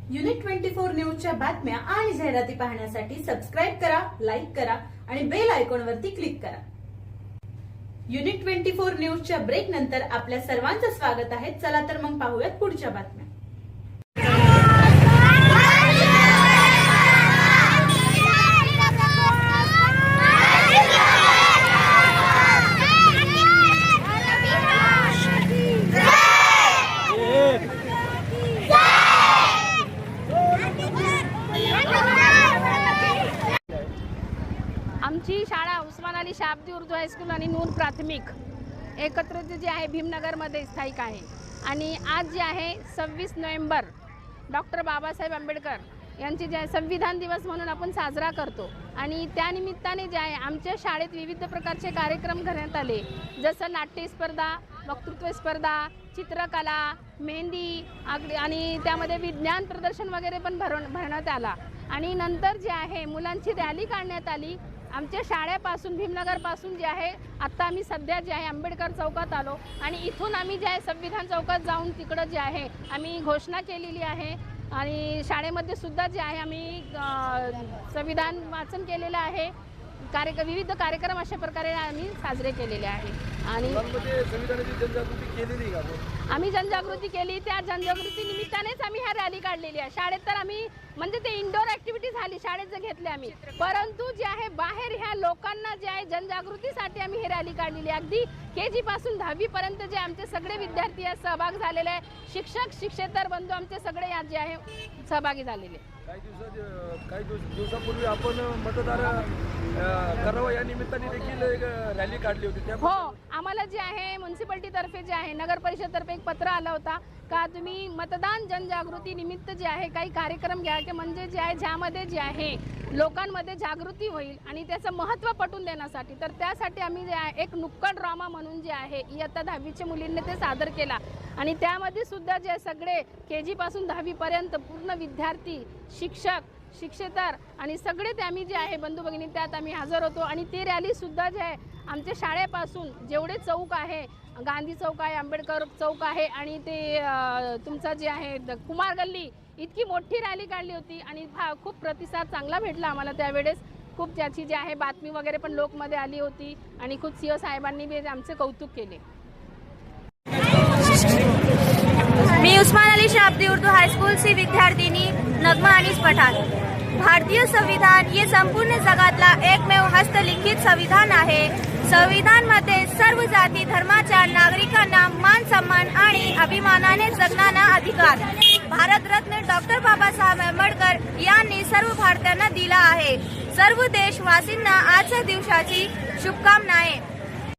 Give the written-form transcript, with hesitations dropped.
Unit 24 न्यूजच्या बातम्या आणि जाहिराती पाहण्यासाठी सबस्क्राइब करा, लाईक करा आणि बेल आयकॉनवरती क्लिक करा। युनिट 24 न्यूजच्या ब्रेक नंतर आपल्या सर्वांचं स्वागत आहे। चला तर मग पाहूयात पुढच्या बातम्या। आमची शाळा उस्मान अली शाब्दी उर्दू हायस्कूल आणि नूर प्राथमिक एकत्रित जे आहे भीमनगरमध्ये स्थायिक आहे। आणि आज जे आहे 26 नोव्हेंबर डॉक्टर बाबासाहेब आंबेडकर यांची जे संविधान दिवस म्हणून आपण साजरा करतो। आणि त्यानिमित्ताने जे आहे आमच्या शाळेत विविध प्रकारचे कार्यक्रम करण्यात आले, जसं नाट्य स्पर्धा, वक्तृत्व स्पर्धा, चित्रकला, मेहंदी आणि त्यामध्ये विज्ञान प्रदर्शन वगैरे पण भरवण्यात आला। आणि नंतर जे आहे मुलांची रॅली काढण्यात आली आमच्या शाळेपासून, भीमनगरपासून जे आहे। आत्ता आम्ही सध्या जे आहे आंबेडकर चौकात आलो आणि इथून आम्ही जे आहे संविधान चौकात जाऊन तिकडं जे आहे आम्ही घोषणा केलेली आहे। आणि शाळेमध्ये सुद्धा जे आहे आम्ही संविधान वाचन केलेलं आहे। विविध कार्यक्रम अशा प्रकारे आम्ही साजरे केलेले आहे। आणि आम्ही जनजागृती केली, त्या जनजागृती निमित्तानेच आम्ही ह्या रॅली काढलेली आहे। शाळेत तर आम्ही म्हणजे ते इंडोर ॲक्टिव्हिटी झाली शाळेत जे घेतले आम्ही, परंतु जे आहे बाहेर ह्या लोकांना जे आहे जनजागृतीसाठी आम्ही ही रॅली काढलेली आहे। अगदी KG पासून 10वी पर्यंत जे आमचे सगळे विद्यार्थी यात सहभाग झालेले आहे। शिक्षक शिक्षेतर बंधू आमचे सगळे यात जे आहे सहभागी झालेले। काही दिवसापूर्वी आपण मतदार करावं या निमित्ताने देखील एक रॅली काढली होती। हो, आम्हाला जे आहे म्युन्सिपालिटी तर्फे जे आहे नगर परिषद तर्फे एक पत्र आलं होता का तुम्ही मतदान जनजागृती निमित्त जे आहे काही कार्यक्रम घ्या, की म्हणजे जे आहे ज्यामध्ये जे आहे लोकांमध्ये जागृती होईल आणि त्याचं महत्त्व पटवून देण्यासाठी। तर त्यासाठी आम्ही जे आहे एक नुक्कड ड्रामा म्हणून जे आहे इयत्ता 10वीच्या मुलींनी ते सादर केला। आणि त्यामध्ये सुद्धा जे सगळे KG पासून 10वी पर्यंत पूर्ण विद्यार्थी, शिक्षक शिक्षेतर आणि सगळे ते आम्ही जे आहे बंधू भगिनी त्यात आम्ही हजर होतो। आणि ती रॅली सुद्धा जे आहे आमच्या शाळेपासून जेवढे चौक आहे, गांधी चौक आहे, आंबेडकर चौक आहे आणि ते तुमचं जे आहे कुमार गल्ली, इतकी मोठी रॅली काढली होती। आणि खूप प्रतिसाद चांगला भेटला आम्हाला त्यावेळेस। खूप त्याची जे आहे बातमी वगैरे पण लोकमध्ये आली होती आणि खूप CO साहेबांनी बी आमचे कौतुक केले। मी उस्मान अली शाब्दी उर्दू हाईस्कूल सी विद्यार्थिनी नगमा अनीस पठाण। भारतीय संविधान हे संपूर्ण जगातला एकमेव हस्तलिखित संविधान आहे। संविधानमध्ये सर्व जाती धर्माच्या नागरिकांना मान सन्मान आणि अभिमानाने जगण्याचा अधिकार भारतरत्न डॉक्टर बाबासाहेब आंबेडकर यांनी सर्व भारतीयांना दिला आहे। सर्व देशवासींना आजच्या दिवसाची शुभकामनाएं।